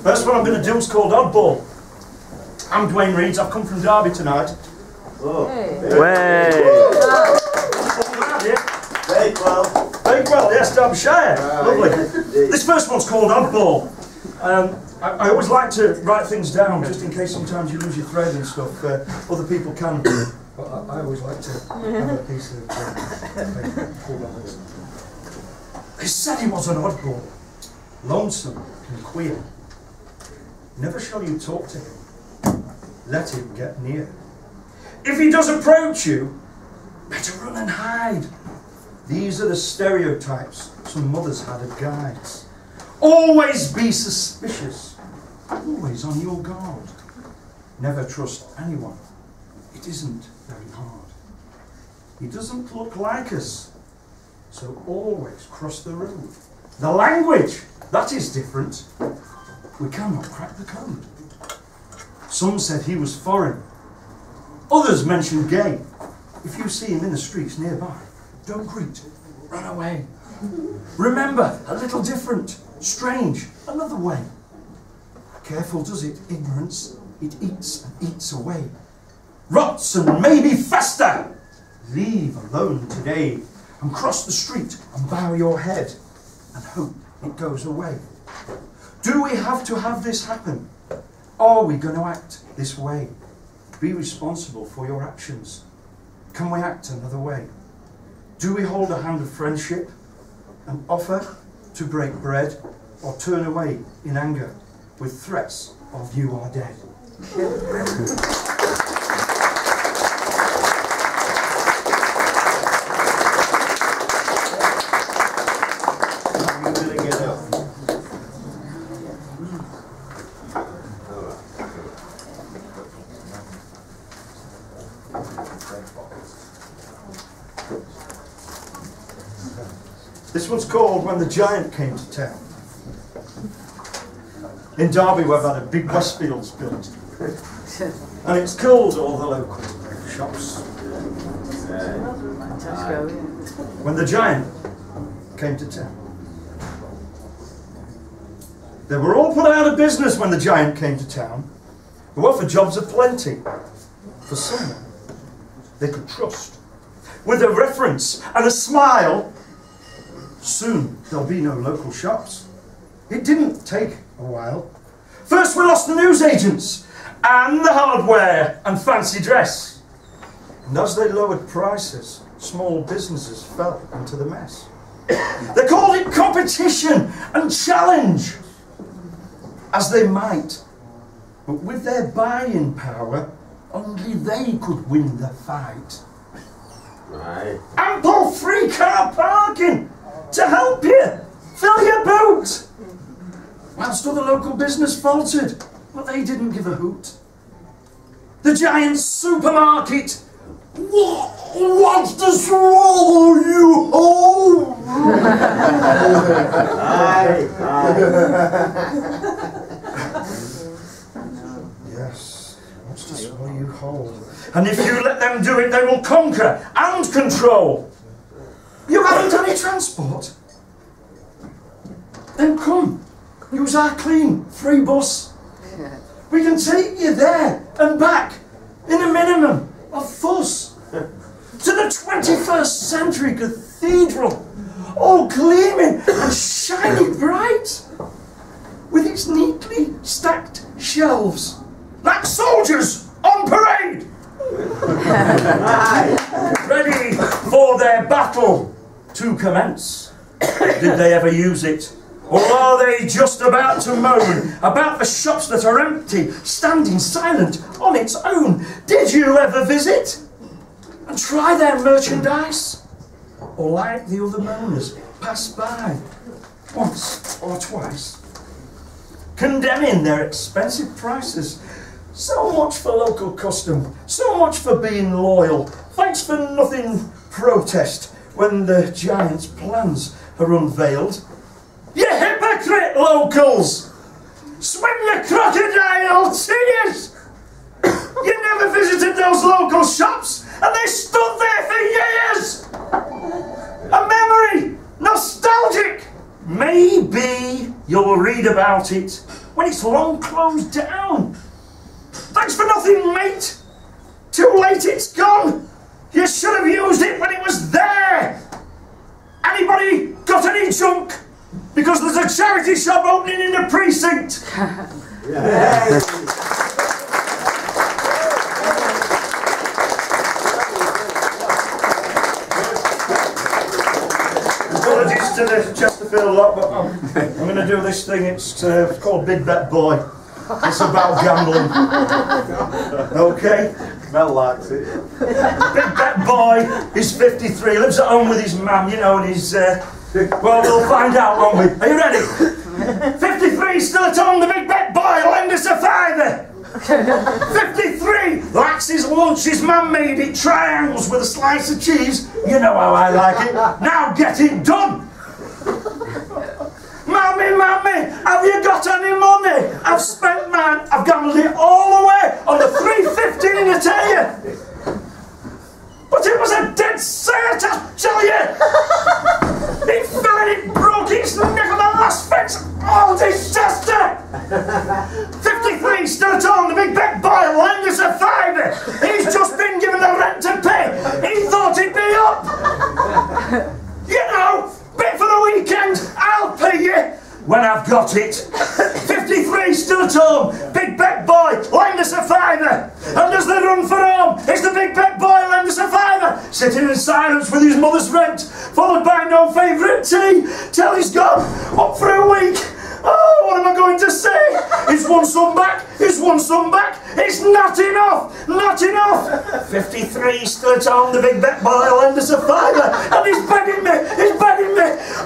First one I'm going to do is called Oddball. I'm Dwane Reeds. I've come from Derby tonight. Oh. Way! Bakewell. Bakewell, yes, Derbyshire. Lovely. This first one's called Oddball. I always like to write things down just in case sometimes you lose your thread and stuff. Other people can. But I always like to have a piece of paper. They said he was an oddball, lonesome and queer. Never shall you talk to him. Let him get near. If he does approach you, better run and hide. These are the stereotypes some mothers had of guides. Always be suspicious. Always on your guard. Never trust anyone. It isn't very hard. He doesn't look like us, so always cross the road. The language, that is different. We cannot crack the code. Some said he was foreign. Others mentioned gay. If you see him in the streets nearby, don't greet, run away. Remember, a little different, strange, another way. Careful does it, ignorance, it eats and eats away. Rots and maybe fester. Leave alone today and cross the street and bow your head and hope it goes away. Do we have to have this happen? Are we going to act this way? Be responsible for your actions. Can we act another way? Do we hold a hand of friendship and offer to break bread, or turn away in anger with threats of you are dead? This one's called When the Giant Came to Town. In Derby we've had a big Westfields built, and it's killed all the local shops. When the giant came to town. They were all put out of business when the giant came to town, who offered jobs aplenty for someone they could trust. With a reference and a smile, soon there'll be no local shops. It didn't take a while. First we lost the newsagents and the hardware and fancy dress. And as they lowered prices, small businesses fell into the mess. They called it competition and challenge, as they might. But with their buying power, only they could win the fight. Right. Ample free car parking to help you fill your boot. Whilst other local business faltered, but they didn't give a hoot. The giant supermarket wants to swallow you whole. Yes, wants to swallow you whole. And if you let them do it, they will conquer and control. You haven't any transport? Then come. Use our clean, free bus. We can take you there and back in a minimum of fuss. To the 21st century cathedral, all gleaming and shining bright, with its neatly stacked shelves, like soldiers on parade, ready for their battle to commence. Did they ever use it? Or are they just about to moan about the shops that are empty, standing silent on its own? Did you ever visit and try their merchandise? Or like the other moaners, pass by once or twice, condemning their expensive prices? So much for local custom, so much for being loyal. Thanks for nothing protest when the giant's plans are unveiled. You hypocrite locals! Swim your crocodile tears! You never visited those local shops and they stood there for years! A memory, nostalgic, maybe be, you'll read about it when it's long closed down. Thanks for nothing, mate. Too late, it's gone. You should have used it when it was there. Anybody got any junk? Because there's a charity shop opening in the precinct. Apologies to the Chesterfield lot, but I'm going to do this thing. It's called Big Bet Boy. It's about gambling. Okay? Mel likes it. Big Bet Boy is 53, lives at home with his mum, you know, and he's, well, we'll find out, won't we? Are you ready? 53, still at home, the Big Bet Boy, lend us a fiver. 53, likes his lunch, his mum made it, triangles with a slice of cheese. You know how I like it. Now get it done. Mummy, have you got any money? I've spent mine, I've gambled it all away on the 315, I tell you. But it was a dead cert, I tell you. It fell and it broke its neck on the last fence. All disaster. 53, still at home, the Big Bet Boy, lend us a fiver. He's just been given the rent to pay. He thought he'd be up. You know, bit for the weekend, I'll pay you when I've got it. 53, still at home, Big Bet Boy, lend us a fiver. And as they run for home, it's the Big Bet Boy, lend us a fiver. Sitting in silence with his mother's rent, followed by no favourite tea, till he's gone up for a week. Oh, what am I going to say? It's one son back, it's one son back, it's not enough, not enough. 53, still at home, the Big Bet Boy, lend us a fiver, and he's begging me,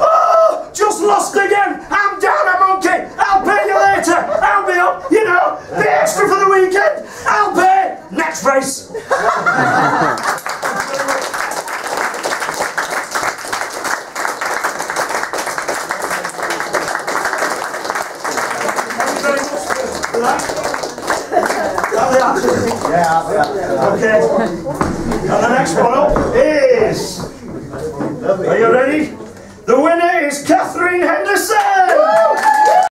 oh, just lost again, I'm down a monkey, I'll pay you later, I'll be up, you know, the extra for the weekend, I'll pay. Next race. Okay. And the next one up is. Are you ready? The winner is Catherine Henderson!